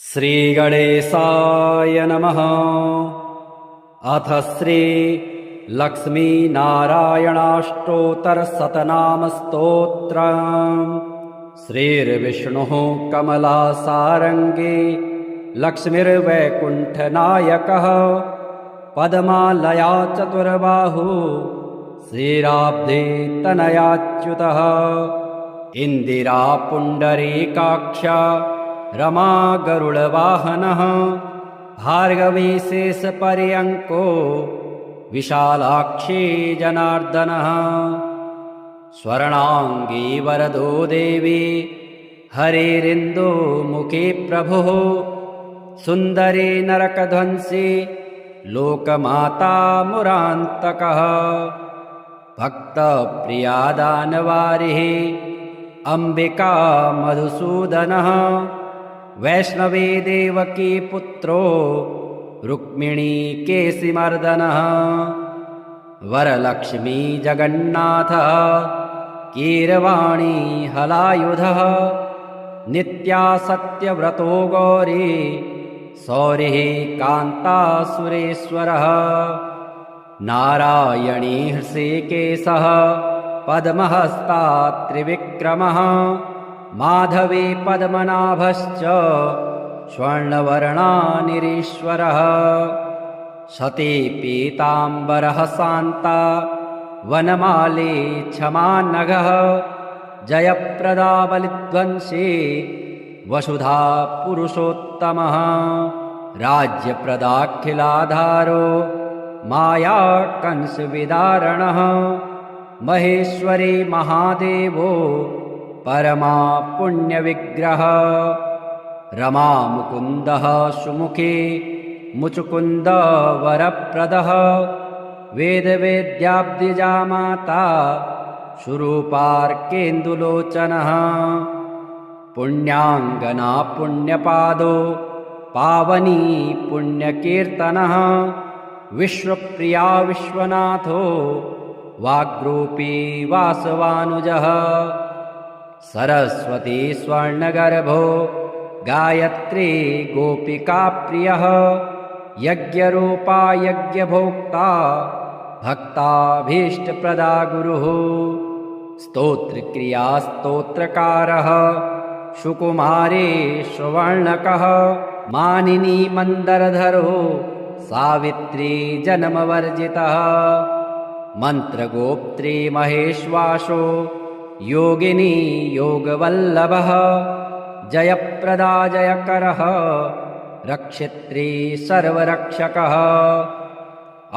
श्रीगणेशाय नमः। अथ श्री लक्ष्मीनारायणाष्टोत्तरशतनामस्तोत्रम्। श्रीर्विष्णुः कमलासारङ्गी लक्ष्मीर्वैकुण्ठनायकः पद्मालया चतुर्बाहु श्रीराब्धे तनयाच्युतः इन्दिरा पुण्डरीकाक्ष रमा गरुडवाहनः भार्गवी शेषपर्यङ्को विशालाक्षी जनार्दनः स्वर्णाङ्गी वरदो देवी हरिरिन्दुमुखी प्रभुः सुन्दरी नरकध्वंसी लोकमाता मुरान्तकः भक्तप्रिया दानवारिः अम्बिका मधुसूदनः वैष्णवी देवकी पुत्रो रुक्मिणी केशिमर्दनः वरलक्ष्मी जगन्नाथः कीरवाणी हलायुधः नित्या सत्यव्रतो गौरी सौरिः कान्तासुरेश्वरः नारायणी हृषीकेशः पद्महस्ता त्रिविक्रमः माधवी पद्मनाभश्च स्वर्णवर्णानिरीश्वरः सती पीताम्बरः शान्ता वनमाली क्षमानघः जयप्रदा बलिध्वंसी वसुधा पुरुषोत्तमः राज्यप्रदाखिलाधारो माया कंसविदारणः महेश्वरी महादेवो परमा पुण्यविग्रह रमा मुकुन्दः सुमुखी मुचुकुन्द वरप्रदः वेदवेद्याब्दिजा माता सुरूपार्केन्दुलोचनः पुण्याङ्गना पुण्यपादो पावनी पुण्यकीर्तनः विश्वप्रिया विश्वनाथो वाग्रूपी वासवानुजः सरस्वती स्वर्णगर्भो गायत्री गोपिकाप्रियः यज्ञरूपा यज्ञभोक्ता भक्ताभीष्टप्रदा गुरुः स्तोत्रक्रिया स्तोत्रकारः सुकुमारी सुवर्णकः मानिनी मन्दरधरो सावित्री जन्मवर्जितः मन्त्रगोप्त्री महेश्वासो योगिनी योगवल्लभः जयप्रदा जयकरः रक्षित्री सर्वरक्षकः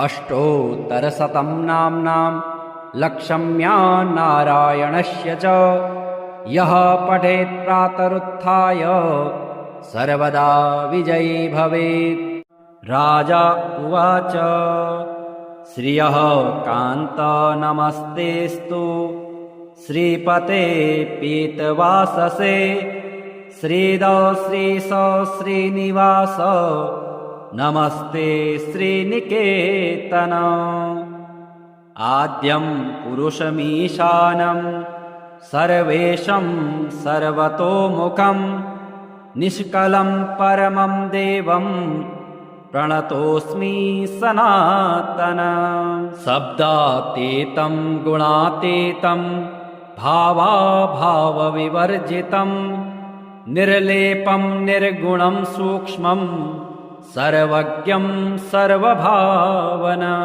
अष्टोत्तरशतं नाम्नां लक्ष्म्या नारायणस्य च यः पठेत् प्रातरुत्थाय सर्वदा विजयी भवेत्। राजा उवाच श्रियः कान्त नमस्तेस्तु श्रीपते पीतवाससे श्रीद श्रीश श्रीनिवास नमस्ते श्रीनिकेतन आद्यं पुरुषमीशानं सर्वेशं सर्वतोमुखं निष्कलं परमं देवं प्रणतोऽस्मि सनातनं शब्दातीतं गुणातीतं भावाभावविवर्जितं निर्लेपं निर्गुणं सूक्ष्मं सर्वज्ञं सर्वभावनं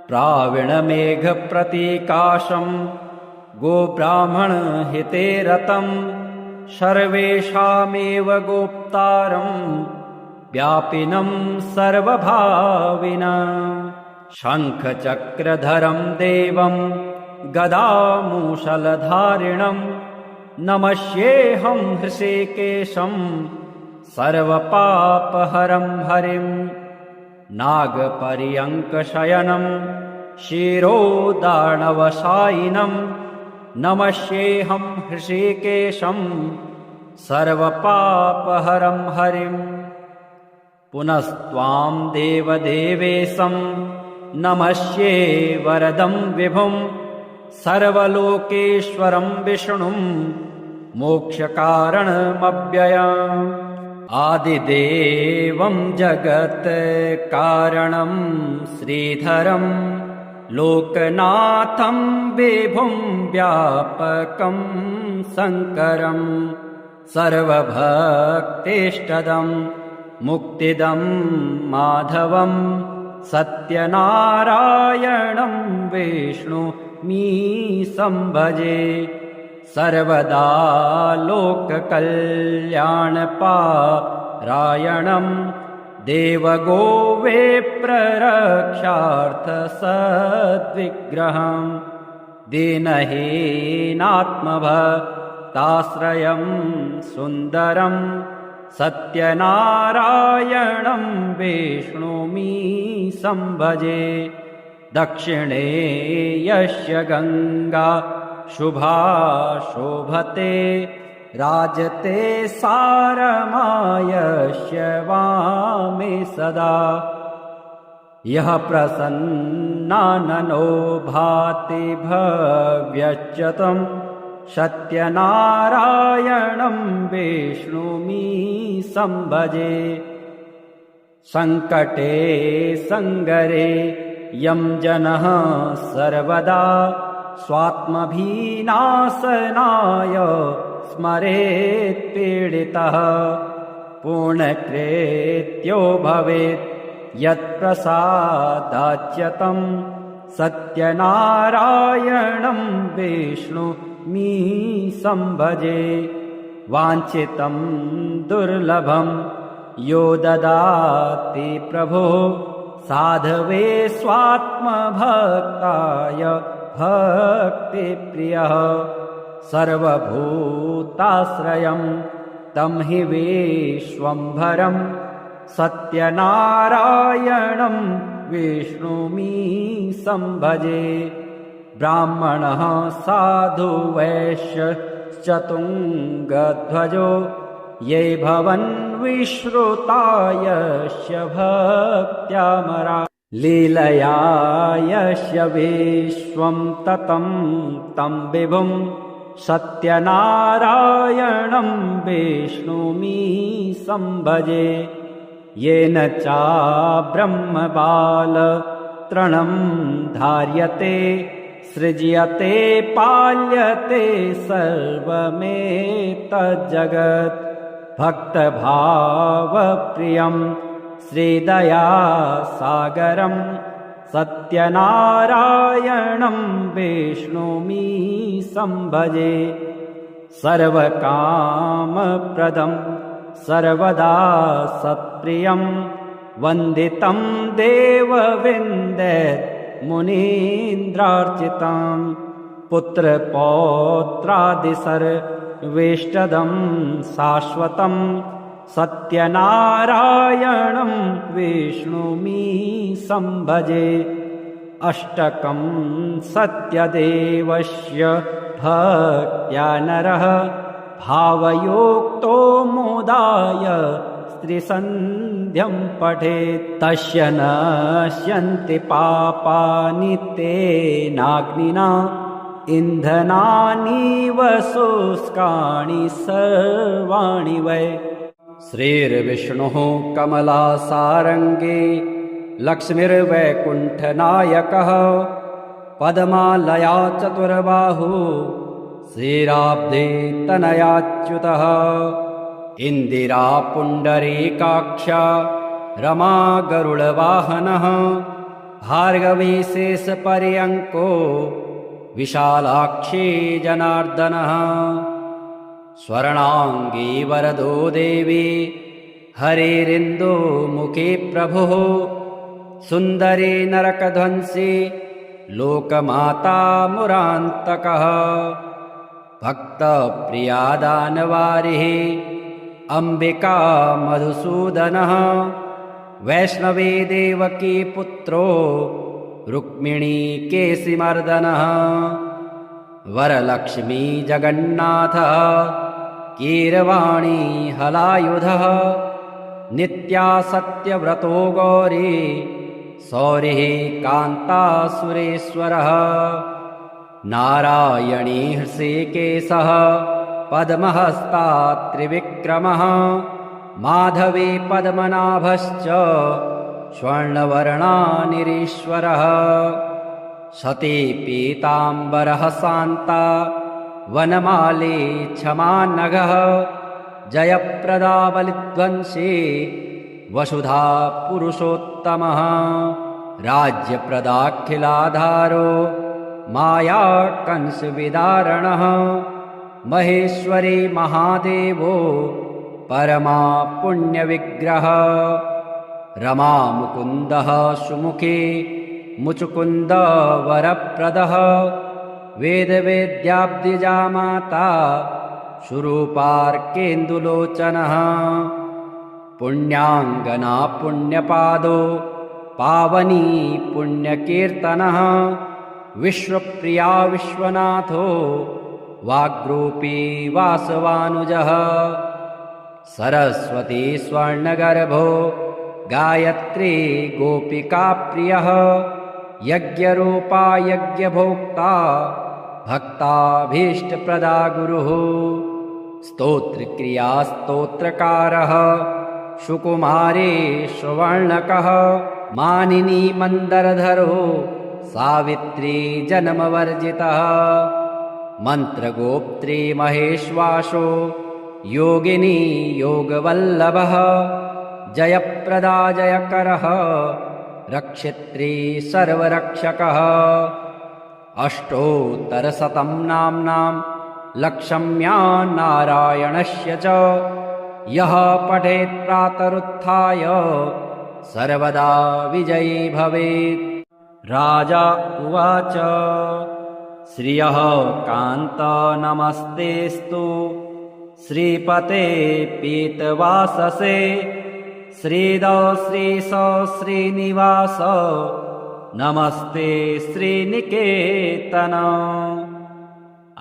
प्रावीणमेघप्रतीकाशं गोब्राह्मणहिते रतं सर्वेषामेव गोप्तारं व्यापिनं सर्वभाविनं शङ्खचक्रधरं देवं गदामूषलधारिणं नमस्येऽहं हृषीकेशं सर्वपापहरं हरिं नागपर्यङ्कशयनं शिरोदार्णवशायिनं नमस्येऽहं हृषीकेशं सर्वपापहरं हरिं पुनस्त्वां देवदेवेशं नमस्ये वरदं विभुं सर्वलोकेश्वरं विष्णुं मोक्षकारणमव्ययम् आदिदेवं जगत्कारणं श्रीधरं लोकनाथं विभुं व्यापकं शङ्करं सर्वभक्तिष्टदं मुक्तिदं माधवं सत्यनारायणं विष्णुमीशं भजे सर्वदा लोककल्याणपारायणं देवगोविप्ररक्षार्थसद्विग्रहं दीनहीनात्मभक्ताश्रयं सुन्दरं सत्यनारायणं विष्णुमीशं भजे दक्षिणे यस्य गङ्गा शुभा शोभते राजते सारमायस्य वामे सदा यः प्रसन्नाननो भाति भव्यच्युतं सत्यनारायणं विष्णुमीशं भजे सङ्कटे सङ्गरे यं जनः सर्वदा स्वात्मभिनाशनाय स्मरेत् पीडितः पूर्णकृत्यो भवेत् यत्प्रसादाच्यतं सत्यनारायणं विष्णुमीशं भजे वाञ्छितं दुर्लभं यो ददाति प्रभो साधवे स्वात्मभक्ताय भक्तिप्रियः सर्वभूताश्रयं तं हि विश्वम्भरं सत्यनारायणं विष्णुमीशं भजे ब्राह्मणः साधु वैश्यश्चतुङ्गध्वजो ये भवन् विश्रुता यस्य भक्त्यामरा लीलया यस्य विश्वं ततं तं विभुं सत्यनारायणं विष्णुमीशं भजे येन चाब्रह्मबालतृणं धार्यते सृज्यते पाल्यते सर्वमेतज्जगत् भक्तभावप्रियं श्रीदयासागरं सत्यनारायणं विष्णुमीशं भजे सर्वकामप्रदं सर्वदा सत्प्रियं वन्दितं देववृन्दैः मुनीन्द्रार्चितां पुत्रपौत्रादिसर्वेष्टदं शाश्वतं सत्यनारायणं विष्णुमीशं भजे अष्टकं सत्यदेवस्य भक्त्या नरः भावयोक्तो मोदाय त्रिसन्ध्यं पठेत् तस्य नश्यन्ति पापानि तेनाग्निना इन्धनानीव शुष्काणि सर्वाणि वै श्रीर्विष्णुः कमलासारङ्गे लक्ष्मीर्वैकुण्ठनायकः पद्मालया चतुर्बाहुः श्रीराब्धे तनयाच्युतः इन्दिरा पुण्डरीकाक्षा रमा गरुडवाहनः भार्गवी शेषपर्यङ्को विशालाक्षी जनार्दनः स्वर्णाङ्गी वरदो देवी हरिरिन्दुमुखी प्रभुः सुन्दरी नरकध्वंसी लोकमाता मुरान्तकः भक्तप्रिया दानवारिः अम्बिका मधुसूदनः वैष्णवी देवकी पुत्रो रुक्मिणी केशिमर्दनः वरलक्ष्मी जगन्नाथः कीरवाणी हलायुधः नित्या सत्यव्रतो गौरी सौरिः कान्तासुरेश्वरः नारायणी हृषीकेशः पद्महस्ता त्रिविक्रमः माधवे पद्मनाभश्च स्वर्णवर्णानिरीश्वरः शते पीताम्बरः शान्ता वनमाली क्षमानघः जयप्रदा बलिध्वंसी वसुधा पुरुषोत्तमः राज्यप्रदाखिलाधारो माया कंसविदारणः महेश्वरी महादेवो परमा पुण्यविग्रह रमा मुकुन्दः सुमुखे मुचुकुन्द वरप्रदः वेदवेद्याब्दिजा माता सुरूपार्केन्दुलोचनः पुण्याङ्गना पुण्यपादो पावनी पुण्यकीर्तनः विश्वप्रिया विश्वनाथो वाग्रूपी वासवानुजः सरस्वती स्वर्णगर्भो गायत्री गोपिकाप्रियः यज्ञरूपा यज्ञभोक्ता भक्ताभीष्टप्रदा गुरुः स्तोत्रक्रिया स्तोत्रकारः सुकुमारी सुवर्णकः मानिनी मन्दरधरो सावित्री जन्मवर्जितः मन्त्रगोप्त्री महेश्वासो योगिनी योगवल्लभः जयप्रदा जयकरः रक्षित्री सर्वरक्षकः अष्टोत्तरशतं नाम्नां लक्षम्या नारायणस्य च यः पठेत् प्रातरुत्थाय सर्वदा विजयी भवेत्। राजा उवाच श्रियः कान्त नमस्तेस्तु श्रीपते पीतवाससे श्रीद श्रीश श्रीनिवास नमस्ते श्रीनिकेतन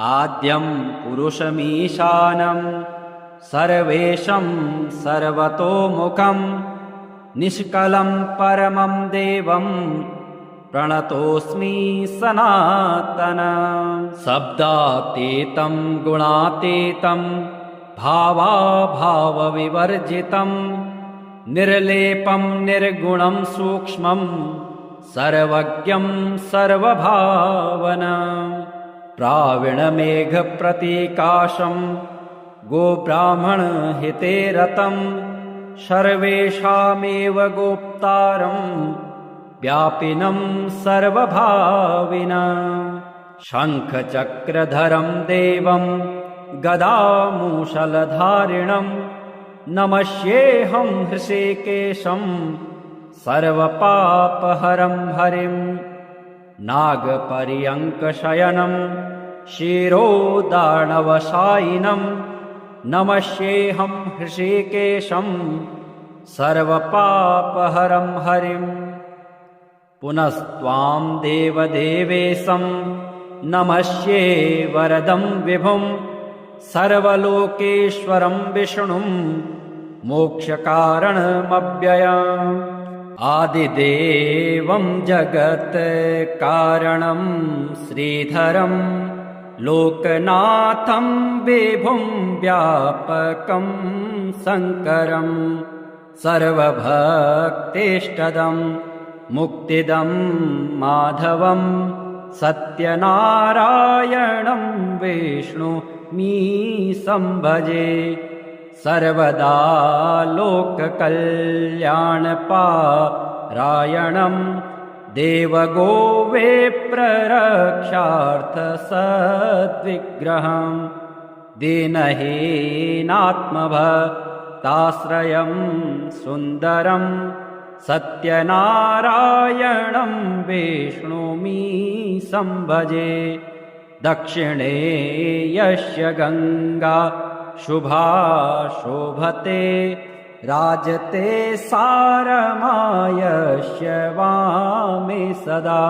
आद्यं पुरुषमीशानं सर्वेशं सर्वतोमुखं निष्कलं परमं देवं प्रणतोऽस्मि सनातनं शब्दातीतं गुणातीतं भावाभावविवर्जितं निर्लेपं निर्गुणं सूक्ष्मं सर्वज्ञं सर्वभावनं प्राविणमेघप्रतीकाशं गोब्राह्मणहिते रतं सर्वेषामेव गोप्तारं व्यापिनं सर्वभाविनं शङ्खचक्रधरं देवं गदामूषलधारिणं नमस्येऽहं हृषीकेशं सर्वपापहरं हरिं नागपर्यङ्कशयनं शिरोदार्णवशायिनं नमस्येऽहं हृषीकेशं सर्वपापहरं हरिं पुनस्त्वां देवदेवेशं नमस्ये वरदं विभुं सर्वलोकेश्वरं विष्णुं मोक्षकारणमव्ययम् आदिदेवं जगत्कारणं श्रीधरं लोकनाथं विभुं व्यापकं शङ्करं सर्वभक्तेष्टदं मुक्तिदं माधवं सत्यनारायणं विष्णुमी संभजे सर्वदा लोककल्याणपारायणं देवगोविप्ररक्षार्थसद्विग्रहं दीनहीनात्मभक्ताश्रयं सुन्दरं सत्यनारायणं विष्णुमी संभजे दक्षिणे यस्य गङ्गा शुभा शोभते राजते सारमायस्य वामे सदा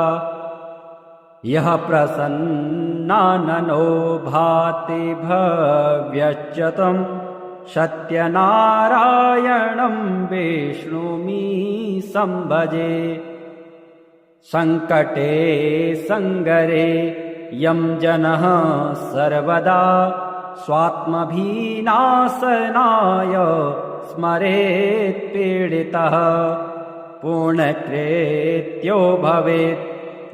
यः प्रसन्नाननो भाति भव्यश्च तं सत्यनारायणं विष्णुमी संभजे सङ्कटे सङ्गरे यं जनः सर्वदा स्वात्मभिनाशनाय स्मरेत् पीडितः पूर्णकृत्यो भवेत्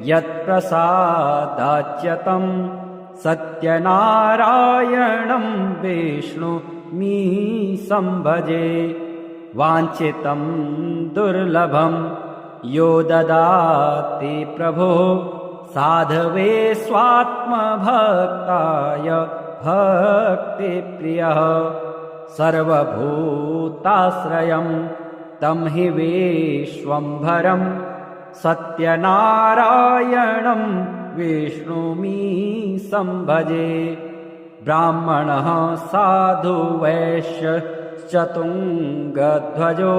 यत्प्रसादाच्यतं सत्यनारायणं विष्णुमीशं भजे वाञ्छितं दुर्लभं यो ददाति प्रभो साधवे स्वात्मभक्ताय भक्तिप्रियः सर्वभूताश्रयं तं हि विश्वम्भरं सत्यनारायणं विष्णुमीशं भजे ब्राह्मणः साधु वैश्यश्चतुङ्गध्वजो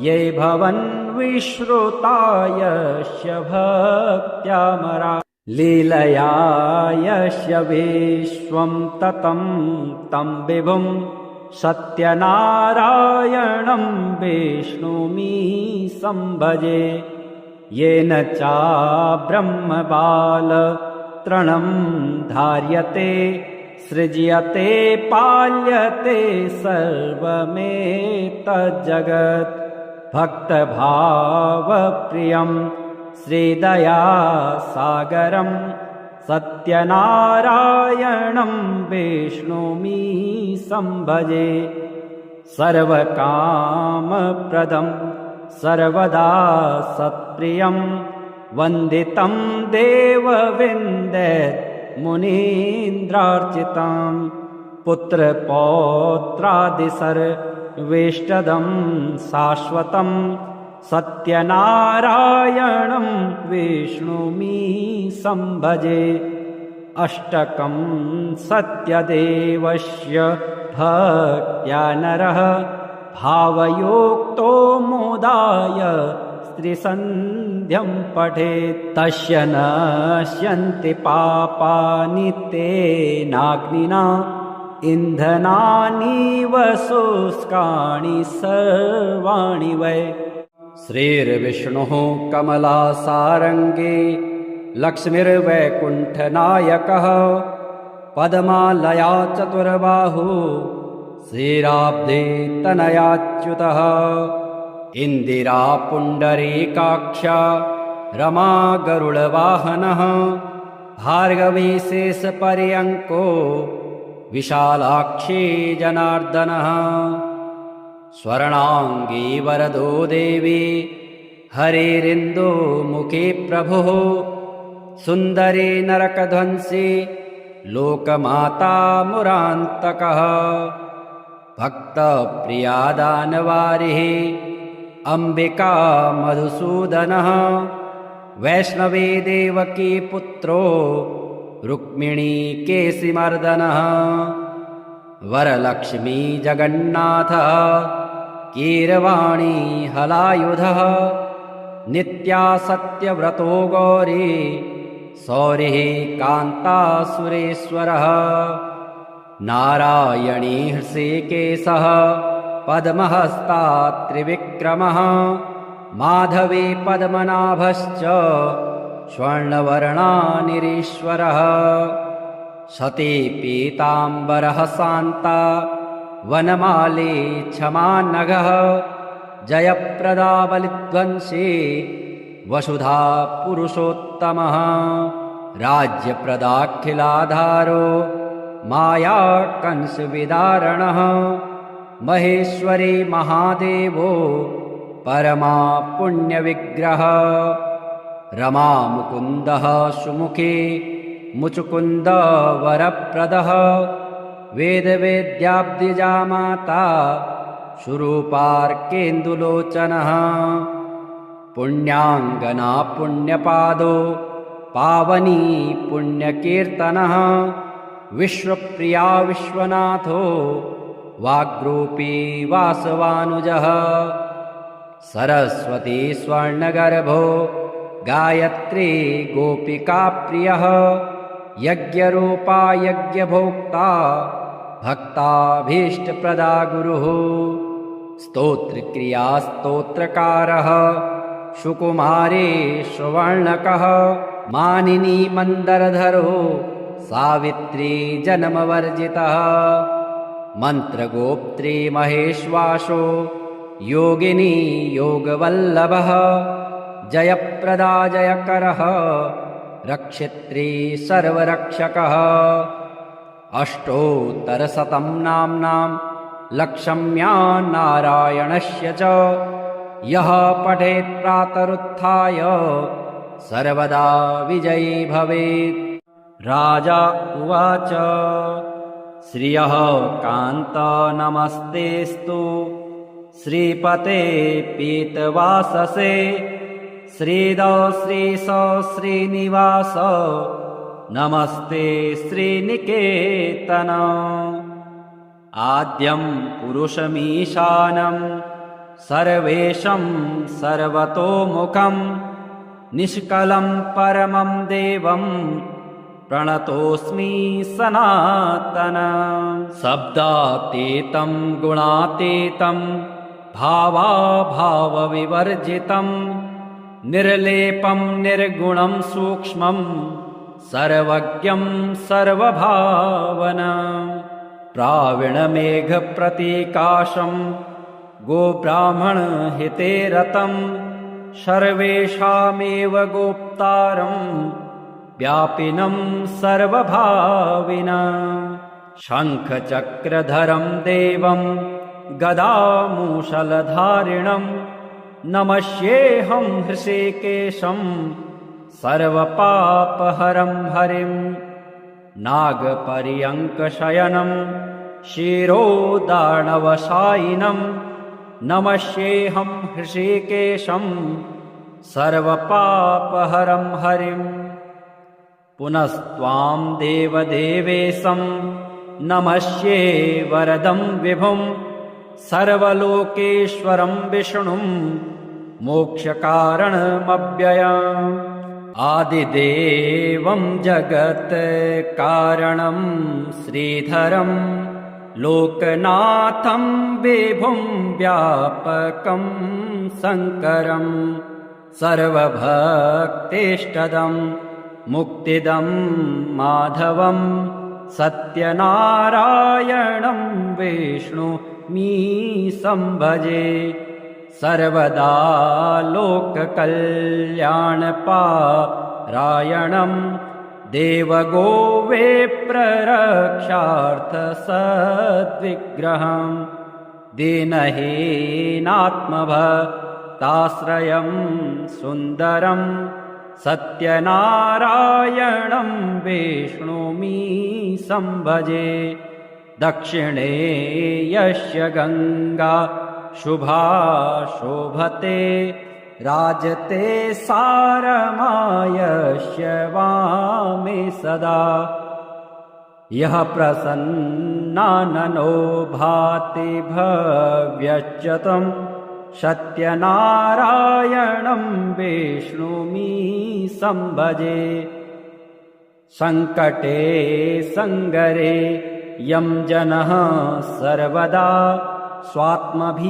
ये भवन् विश्रुता यस्य भक्त्यामरा लीलया यस्य विश्वं ततं तं विभुं सत्यनारायणं विष्णुमीशं भजे येन चाब्रह्मबालतृणं धार्यते सृज्यते पाल्यते सर्वमेतज्जगत् भक्तभावप्रियं श्रीदयासागरं सत्यनारायणं विष्णुमीशं भजे सर्वकामप्रदं सर्वदा सत्प्रियं वन्दितं देवविन्दत् मुनीन्द्रार्चितां पुत्रपौत्रादिसर्वेष्टदं शाश्वतं सत्यनारायणं विष्णुमीशं भजे अष्टकं सत्यदेवस्य भक्त्या नरः भावयोक्तो मोदाय स्त्रीसन्ध्यं पठेत् तस्य नश्यन्ति पापानि तेनाग्निना इन्धनानीव शुष्काणि सर्वाणि वै श्रीर्विष्णुः कमलासारङ्गे लक्ष्मीर्वैकुण्ठनायकः पद्मालया चतुर्बाहु श्रीराब्धे तनयाच्युतः इन्दिरा पुण्डरीकाक्षा रमा गरुडवाहनः भार्गवी शेषपर्यङ्को विशालाक्षी जनार्दनः स्वर्णाङ्गी वरदो देवी हरिरिन्दुमुखी प्रभुः सुन्दरी नरकध्वंसी लोकमाता मुरान्तकः भक्तप्रिया दानवारिः अम्बिका मधुसूदनः वैष्णवी देवकी पुत्रो रुक्मिणी केशिमर्दनः वरलक्ष्मी जगन्नाथः कीरवाणी हलायुधः नित्या सत्यव्रतो गौरी सौरिः कान्तासुरेश्वरः नारायणी हृषीकेशः पद्महस्ता त्रिविक्रमः माधवी पद्मनाभश्च स्वर्णवर्णानिरीश्वरः सती पीताम्बरः शान्ता वनमाली क्षमानघः जयप्रदा बलिध्वंसी वसुधा पुरुषोत्तमः राज्यप्रदाखिलाधारो माया कंसविदारणः महेश्वरी महादेवो परमा पुण्यविग्रह रमा मुकुन्दः सुमुखी मुचुकुन्द वरप्रदः वेदवेद्याब्दिजा माता सुरूपार्केन्दुलोचनः पुण्याङ्गना पुण्यपादो पावनी पुण्यकीर्तनः विश्वप्रिया विश्वनाथो वाग्रूपी वासवानुजः सरस्वती स्वर्णगर्भो गायत्री गोपिकाप्रियः यज्ञरूपा यज्ञभोक्ता भक्ताभीष्टप्रदा गुरुः स्तोत्रक्रिया स्तोत्रकारः सुकुमारी सुवर्णकः मानिनी मन्दरधरो सावित्री जन्मवर्जितः मन्त्रगोप्त्री महेश्वासो योगिनी योगवल्लभः जयप्रदा जयकरः रक्षित्री सर्वरक्षकः अष्टोत्तरशतं नाम्नां लक्षम्या नारायणस्य च यः पठेत् प्रातरुत्थाय सर्वदा विजयी भवेत्। राजा उवाच श्रियः कान्त नमस्तेस्तु श्रीपते पीतवाससे श्रीद श्रीश श्रीनिवास नमस्ते श्रीनिकेतन। आद्यं पुरुषमीशानं सर्वेशं सर्वतोमुखं निष्कलं परमं देवं प्रणतोऽस्मि सनातनं। शब्दातीतं गुणातीतं भावाभावविवर्जितं निर्लेपं निर्गुणं सूक्ष्मं सर्वज्ञं सर्वभावनं। प्रावीणमेघप्रतीकाशं गोब्राह्मणहिते रतं सर्वेषामेव गोप्तारं व्यापिनं सर्वभाविनं। शङ्खचक्रधरं देवं गदामूषलधारिणं नमस्येऽहं हृषीकेशं सर्वपापहरं हरिं। नागपर्यङ्कशयनं शिरोदानवशायिनं नमस्येऽहं हृषीकेशं सर्वपापहरं हरिं। पुनस्त्वां देवदेवेशं नमस्ये वरदं विभुं सर्वलोकेश्वरं विष्णुं मोक्षकारणमव्ययम्। आदिदेवं जगत्कारणं श्रीधरं लोकनाथं विभुं व्यापकं शङ्करं सर्वभक्तिष्टदं मुक्तिदं माधवं सत्यनारायणं विष्णुमीशं भजे। सर्वदा लोककल्याणपारायणं देवगोविप्ररक्षार्थसद्विग्रहं दीनहीनात्मभक्ताश्रयं सुन्दरं सत्यनारायणं विष्णुमीशं भजे। दक्षिणे यस्य गङ्गा शुभा शोभते राजते सारमायस्य वामे सदा। यः प्रसन्नाननो भाति भव्यश्च तं सत्यनारायणं विष्णुमीशं भजे। सङ्कटे सङ्गरे यं जनः सर्वदा स्वात्मभिनाशनाय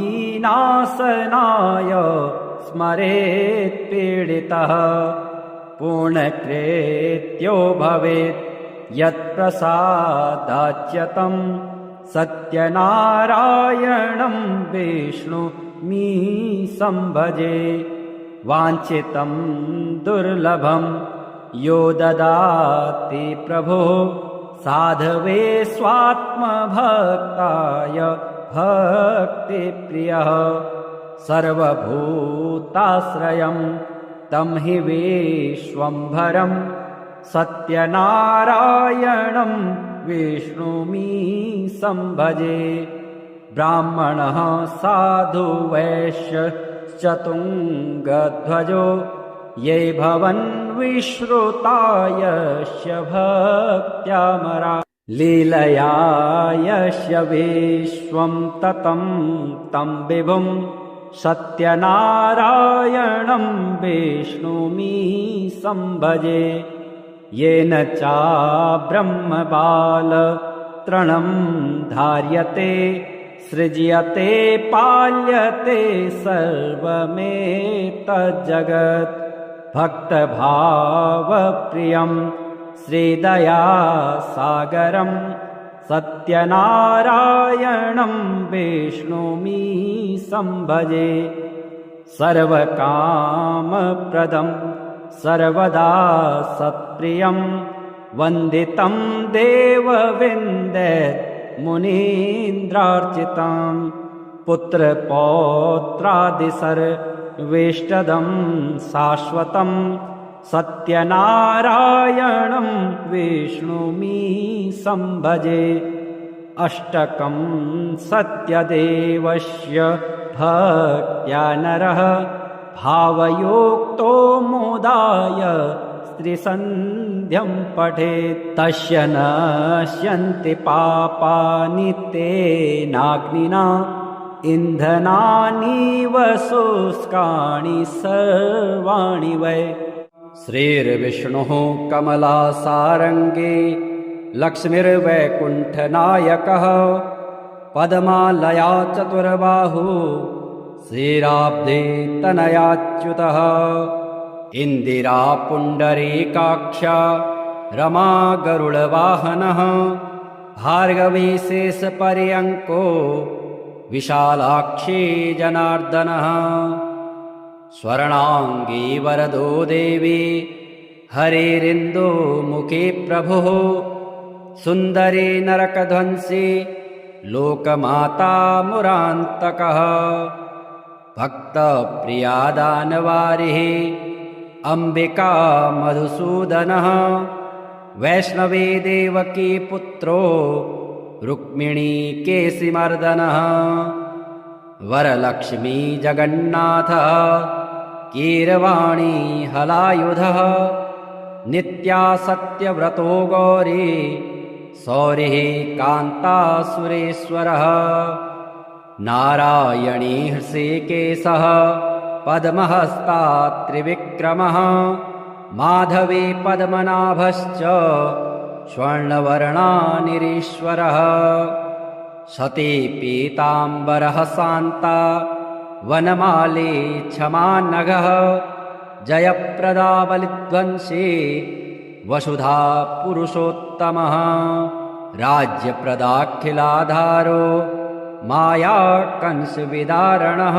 स्मरेत् पीडितः पूर्णकृत्यो भवेत् यत्प्रसादाच्यतं सत्यनारायणं विष्णुमीशं भजे। वाञ्छितं दुर्लभं यो ददाति प्रभो साधवे स्वात्मभक्ताय भक्तिप्रियः। सर्वभूताश्रयं तं हि विश्वम्भरं सत्यनारायणं विष्णुमीशं भजे। ब्राह्मणः साधु वैश्यश्चतुङ्गध्वजो ये भवन् विश्रुता यस्य भक्त्यामरा। लीलया यस्य विश्वं ततं तं विभुं सत्यनारायणं विष्णुमीशं भजे। येन चाब्रह्मबालतृणं धार्यते सृज्यते पाल्यते सर्वमेतज्जगत्। भक्तभावप्रियं श्रीदयासागरं सत्यनारायणं विष्णुमी संभजे सर्वकामप्रदं सर्वदा सत्प्रियं वन्दितं देवविन्दत् मुनीन्द्रार्चितां पुत्रपौत्रादिसर्वेष्टदं शाश्वतं सत्यनारायणं विष्णुमी संभजे अष्टकं सत्यदेवस्य भक्त्या नरः भावयोक्तो मोदाय स्त्रीसन्ध्यं पठेत् तस्य नश्यन्ति पापानि तेनाग्निना इन्धनानीव शुष्काणि सर्वाणि वै श्रीर्विष्णुः कमलासारङ्गे लक्ष्मीर्वैकुण्ठनायकः पद्मालया चतुर्बाहुः श्रीराब्धे तनयाच्युतः इन्दिरा पुण्डरीकाक्षा रमा गरुडवाहनः भार्गवी शेषपर्यङ्को विशालाक्षी जनार्दनः स्वर्णाङ्गी वरदो देवी हरिरिन्दुमुखी प्रभुः सुन्दरी नरकध्वंसी लोकमाता मुरान्तकः भक्तप्रिया दानवारिः अम्बिका मधुसूदनः वैष्णवी देवकी पुत्रो रुक्मिणी केशिमर्दनः वरलक्ष्मी जगन्नाथः कीरवाणी हलायुधः नित्या सत्यव्रतो गौरी सौरिः कान्तासुरेश्वरः नारायणी हृषीकेशः पद्महस्ता त्रिविक्रमः माधवी पद्मनाभश्च स्वर्णवर्णानिरीश्वरः सती पीताम्बरः शान्ता वनमाली क्षमानघः जयप्रदा बलिध्वंसी वसुधा पुरुषोत्तमः राज्यप्रदाखिलाधारो माया कंसविदारणः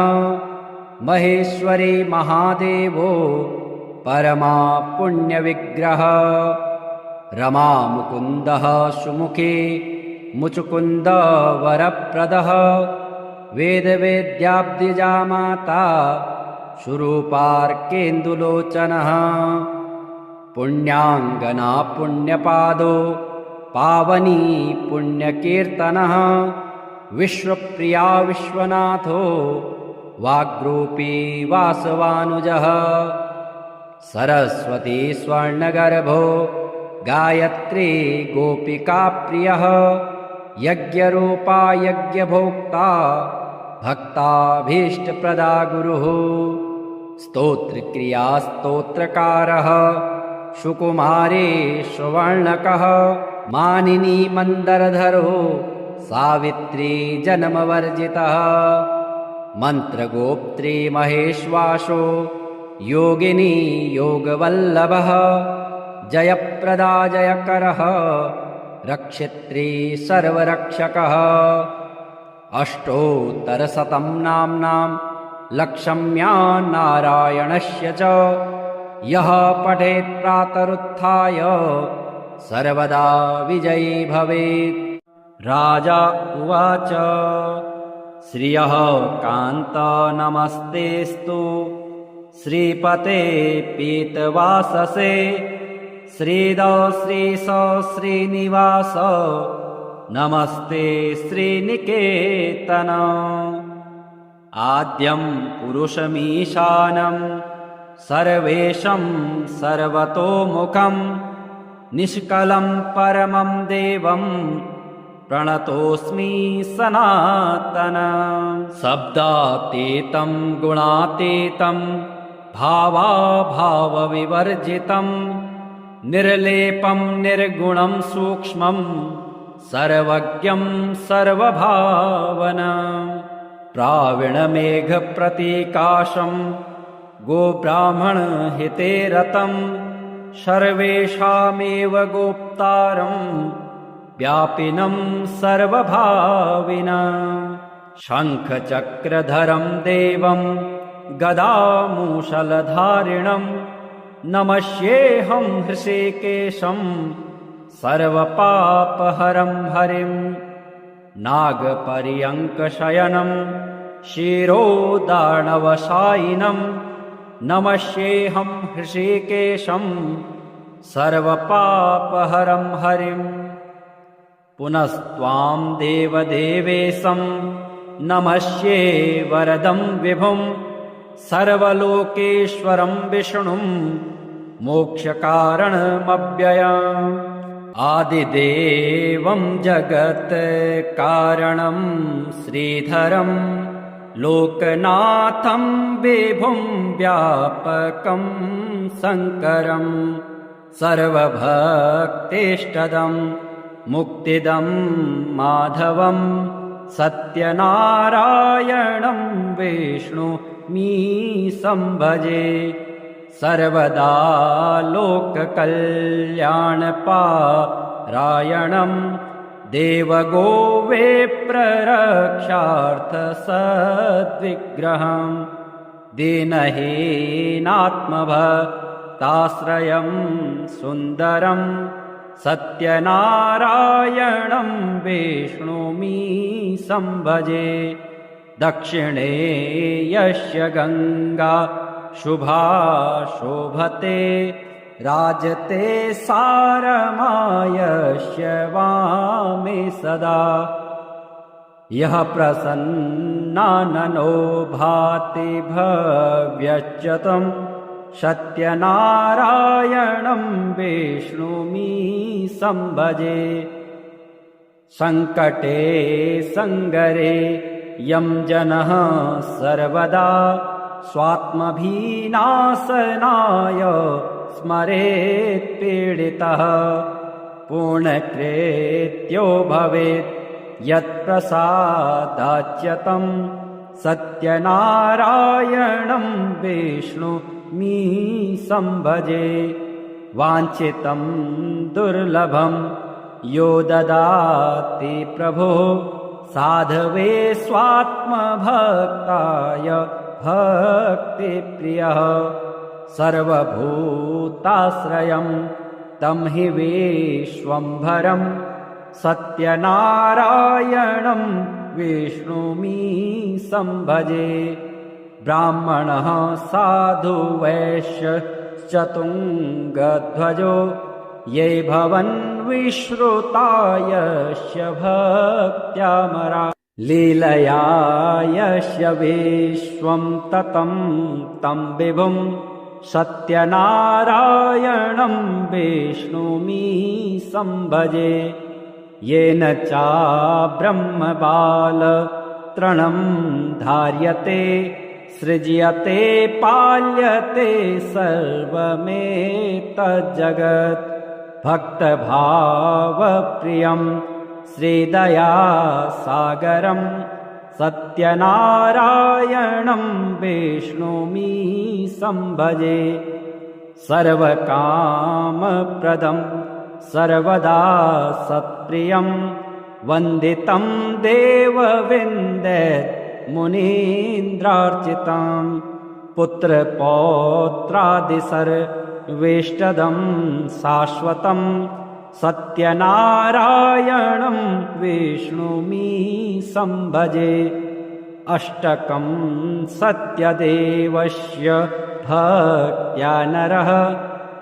महेश्वरी महादेवो परमा पुण्यविग्रह रमा मुकुन्दः सुमुखी मुचुकुन्द वरप्रदः वेदवेद्याब्दिजा माता सुरूपार्केन्दुलोचनः पुण्याङ्गना पुण्यपादो पावनी पुण्यकीर्तनः विश्वप्रिया विश्वनाथो वाग्रूपी वासवानुजः सरस्वती स्वर्णगर्भो गायत्री गोपिकाप्रियः यज्ञरूपा यज्ञभोक्ता भक्ताभीष्टप्रदा गुरुः स्तोत्रक्रिया स्तोत्रकारः सुकुमारी सुवर्णकः मानिनी मन्दरधरो सावित्री जन्मवर्जितः मन्त्रगोप्त्री महेश्वासो योगिनी योगवल्लभः जयप्रदा जयकरः रक्षित्री सर्वरक्षकः अष्टोत्तरशतं नाम्नां लक्ष्म्या नारायणस्य च यः पठेत् प्रातरुत्थाय सर्वदा विजयी भवेत्। राजा उवाच श्रियः कान्त नमस्तेस्तु श्रीपते पीतवाससे श्रीद श्रीश श्रीनिवास नमस्ते श्रीनिकेतन आद्यं पुरुषमीशानं सर्वेशं सर्वतोमुखं निष्कलं परमं देवं प्रणतोऽस्मि सनातनं शब्दातीतं गुणातीतं भावाभावविवर्जितं निर्लेपं निर्गुणं सूक्ष्मं सर्वज्ञं सर्वभावनं प्राविणमेघप्रतीकाशं गोब्राह्मणहिते रतं सर्वेषामेव गोप्तारं व्यापिनं सर्वभाविनं शङ्खचक्रधरं देवं गदामूषलधारिणं नमस्येऽहं हृषीकेशं सर्वपापहरं हरिं नागपर्यङ्कशयनं शिरोदानवशायिनं नमस्येऽहं हृषीकेशं सर्वपापहरं हरिं पुनस्त्वां देवदेवेशं नमस्ये वरदं विभुं सर्वलोकेश्वरं विष्णुं मोक्षकारणमव्ययम् आदिदेवं जगत्कारणं श्रीधरं लोकनाथं विभुं व्यापकं शङ्करं सर्वभक्तेष्टदं मुक्तिदं माधवं सत्यनारायणं विष्णुमीशं भजे सर्वदा लोककल्याणपारायणं देवगोविप्ररक्षार्थसद्विग्रहं दीनहीनात्मभक्ताश्रयं सुन्दरं सत्यनारायणं विष्णुमीशं भजे दक्षिणे यस्य गङ्गा शुभा शोभते राजते सारमायस्य वामे सदा यः प्रसन्नाननो भाति भव्यच्युतं सत्यनारायणं विष्णुमीशं भजे सङ्कटे सङ्गरे यं जनः सर्वदा स्वात्मभिनाशनाय स्मरेत् पीडितः पूर्णकृत्यो भवेत् यत्प्रसादाच्यतं सत्यनारायणं विष्णुमीशं भजे वाञ्छितं दुर्लभं यो ददाति प्रभुः साधवे स्वात्मभक्ताय भक्तिप्रियः सर्वभूताश्रयं तं हि विश्वम्भरं सत्यनारायणं विष्णुमीशं भजे ब्राह्मणः साधु वैश्यश्चतुङ्गध्वजो ये भवन् विश्रुता यस्य भक्त्यामरा लीलया यस्य विश्वं ततं तं विभुं सत्यनारायणं विष्णुमीशं भजे येन चाब्रह्मबालतृणं धार्यते सृज्यते पाल्यते सर्वमेतज्जगत् भक्तभावप्रियं श्रीदयासागरं सत्यनारायणं विष्णुमीशं भजे सर्वकामप्रदं सर्वदा सत्प्रियं वन्दितं देवविन्दत् मुनीन्द्रार्चितं पुत्रपौत्रादिसर्वेष्टदं शाश्वतं सत्यनारायणं विष्णुमीशं भजे अष्टकं सत्यदेवस्य भक्त्या नरः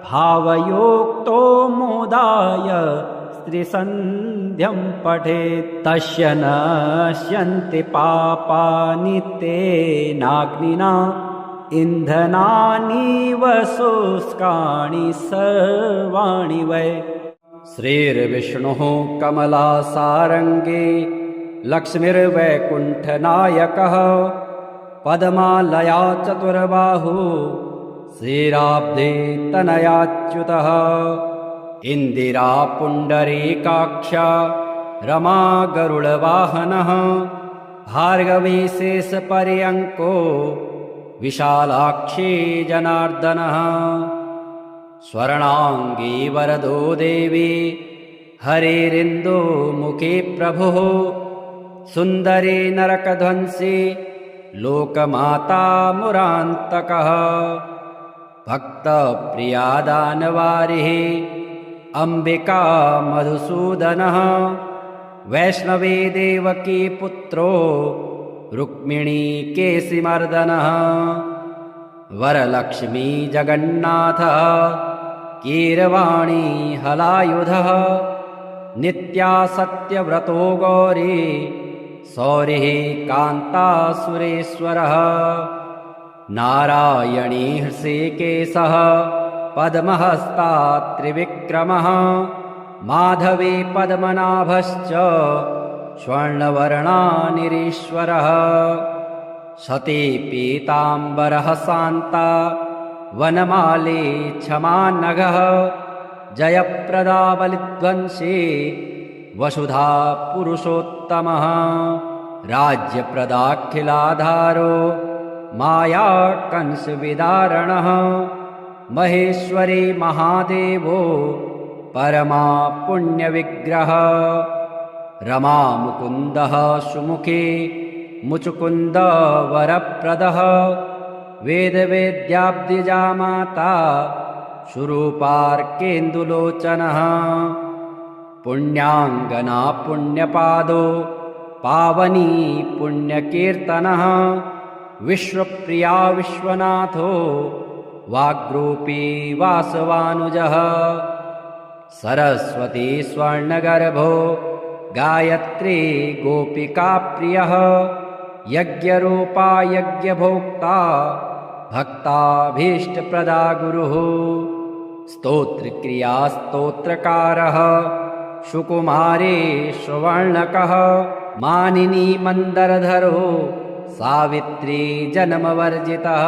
भावयोक्तो मोदाय स्त्रीसन्ध्यं पठेत् तस्य नश्यन्ति पापानि तेनाग्निना इन्धनानीव शुष्काणि सर्वाणि वै श्रीर्विष्णुः कमलासारङ्गी लक्ष्मीर्वैकुण्ठनायकः पद्मालया चतुर्बाहु श्रीराब्धे तनयाच्युतः इन्दिरा पुण्डरीकाक्षा रमा गरुडवाहनः भार्गवी शेषपर्यङ्को विशालाक्षी जनार्दनः स्वर्णाङ्गी वरदो देवी हरेरिन्दो मुखे प्रभुः सुन्दरे नरकध्वंसी लोकमाता मुरान्तकः भक्तप्रिया दानवारिः अम्बिका मधुसूदनः वैष्णवी देवकी पुत्रो रुक्मिणी केशिमर्दनः वरलक्ष्मी जगन्नाथः कीरवाणी हलायुधः नित्या सत्यव्रतो गौरी सौरिः कान्तासुरेश्वरः नारायणी हृषीकेशः पद्महस्ता त्रिविक्रमः माधवी पद्मनाभश्च स्वर्णवर्णानिरीश्वरः सती पीताम्बरः शान्ता वनमाली क्षमानघः जयप्रदा बलिध्वंसी वसुधा पुरुषोत्तमः राज्यप्रदाखिलाधारो माया कंसविदारणः महेश्वरी महादेवो परमा पुण्यविग्रह रमा मुकुन्दः सुमुखी मुचुकुन्द वरप्रदः वेदवेद्याब्दिजा माता सुरूपार्केन्दुलोचनः पुण्याङ्गना पुण्यपादो पावनी पुण्यकीर्तनः विश्वप्रिया विश्वनाथो वाग्रूपी वासवानुजः सरस्वती स्वर्णगर्भो गायत्री गोपिकाप्रियः यज्ञरूपा यज्ञभोक्ता भक्ताभीष्टप्रदा गुरुः स्तोत्रक्रिया स्तोत्रकारः सुकुमारी सुवर्णकः मानिनी मन्दरधरो सावित्री जन्मवर्जितः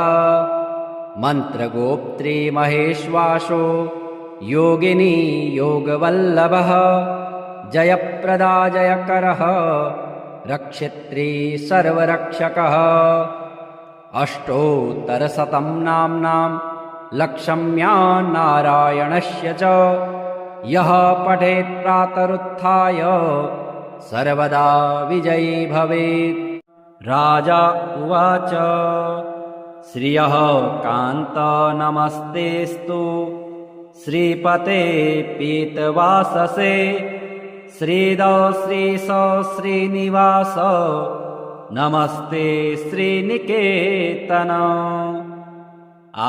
मन्त्रगोप्त्री महेश्वासो योगिनी योगवल्लभः जयप्रदा जयकरः रक्षित्री सर्वरक्षकः अष्टोत्तरशतं नाम्नां लक्षम्या नारायणस्य च यः पठेत् प्रातरुत्थाय सर्वदा विजयी भवेत्। राजा उवाच श्रियः कान्त नमस्तेस्तु श्रीपते पीतवाससे श्रीद श्रीश श्रीनिवास नमस्ते श्रीनिकेतन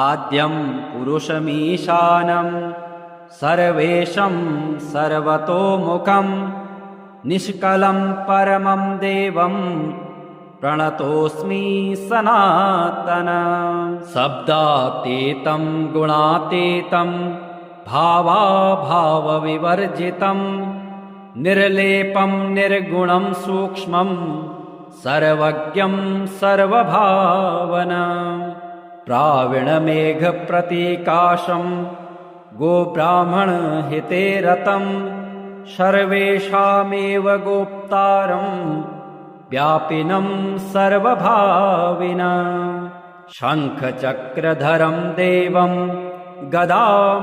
आद्यं पुरुषमीशानं सर्वेशं सर्वतोमुखं निष्कलं परमं देवं प्रणतोऽस्मि सनातनं शब्दातीतं गुणातीतं भावाभावविवर्जितं निर्लेपं निर्गुणं सूक्ष्मं सर्वज्ञं सर्वभावनं प्राविणमेघप्रतीकाशं गोब्राह्मणहिते रतं सर्वेषामेव गोप्तारं व्यापिनं सर्वभाविनं शङ्खचक्रधरं देवं गदामूषलधारिणं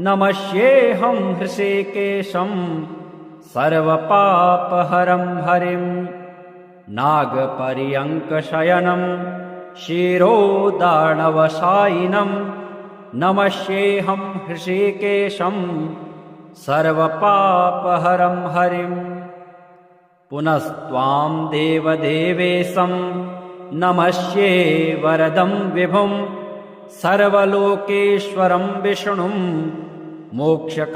नमस्येऽहं हृषीकेशं सर्वपापहरं हरिं नागपर्यङ्कशयनं शिरोदार्णवशायिनं नमस्येऽहं हृषीकेशं सर्वपापहरं हरिं पुनस्त्वां देवदेवेशं नमस्ये वरदं विभुं सर्वलोकेश्वरं विष्णुं मोक्षकारणमव्ययम्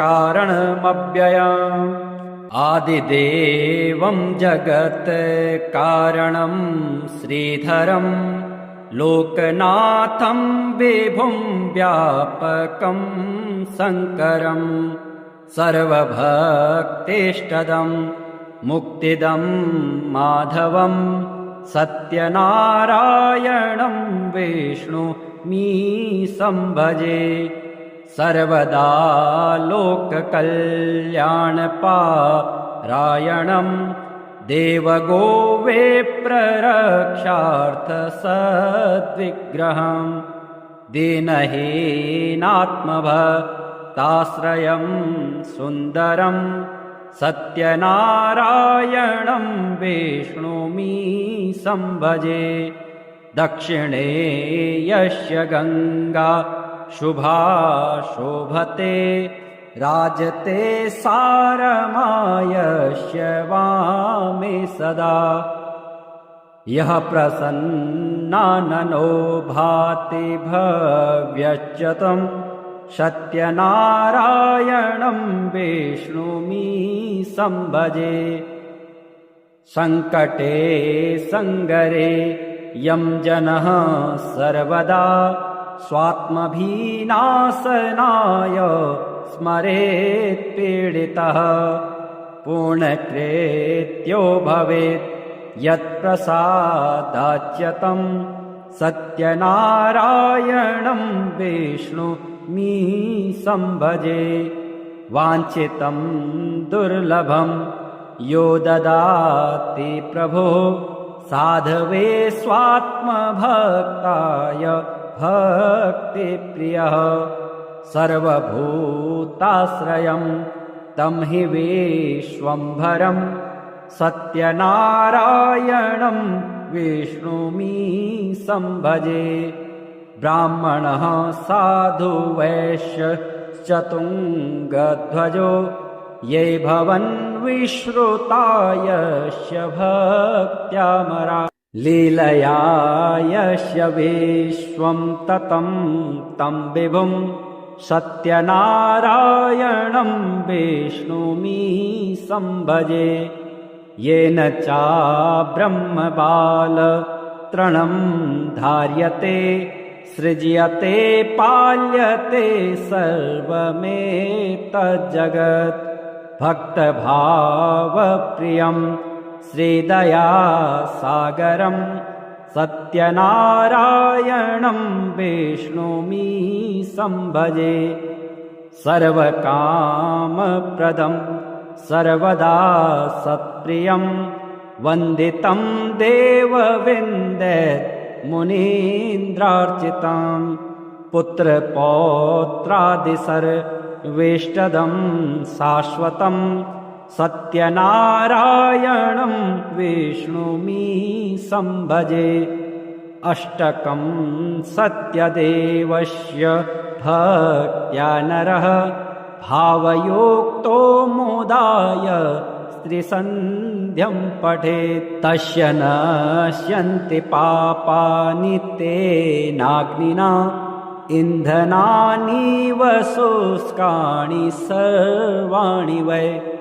आदिदेवं जगत्कारणं श्रीधरं लोकनाथं विभुं व्यापकं शङ्करं सर्वभक्तिष्टदं मुक्तिदं माधवं सत्यनारायणं विष्णुमीशं भजे सर्वदा लोककल्याणपारायणं देवगोविप्ररक्षार्थसद्विग्रहं दीनहीनात्मभक्तानां भक्ताश्रयं सुन्दरं सत्यनारायणं विष्णुमीशं भजे। दक्षिणे यस्य गङ्गा शुभा शोभते राजते सारमायस्य वामे सदा। यः प्रसन्नाननो भाति भव्यश्च तं सत्यनारायणं विष्णुमीशं भजे। सङ्कटे सङ्गरे यं जनः सर्वदा स्वात्मभिनाशनाय स्मरेत् पीडितः। पूर्णकृत्यो भवेत् यत्प्रसादाच्यतं सत्यनारायणं विष्णुमीशं भजे। वाञ्छितं दुर्लभं यो ददाति प्रभो साधवे स्वात्मभक्ताय भक्तिप्रियः। सर्वभूताश्रयं तं हि विश्वम्भरं सत्यनारायणं विष्णुमीशं भजे। ब्राह्मणः साधु वैश्यश्चतुङ्गध्वजो ये भवन् विश्रुता यस्य भक्त्यामरा। लीलया यस्य विश्वं ततं तं विभुं सत्यनारायणं विष्णुमीशं भजे। येन चाब्रह्मबालतृणं धार्यते सृज्यते पाल्यते सर्वमेतज्जगत्। भक्तभावप्रियं श्रीदयासागरं सत्यनारायणं विष्णुमीशं भजे। सर्वकामप्रदं सर्वदा सत्प्रियं वन्दितं देवविन्दत् मुनीन्द्रार्चितं। पुत्रपौत्रादिसर्वेष्टदं शाश्वतं सत्यनारायणं विष्णुमीशं भजे। अष्टकं सत्यदेवस्य भक्त्या नरः भावयोक्तो मोदाय स्त्रीसन्ध्यं पठेत्। तस्य नश्यन्ति पापानि तेनाग्निना इन्धनानीव शुष्काणि सर्वाणि वै।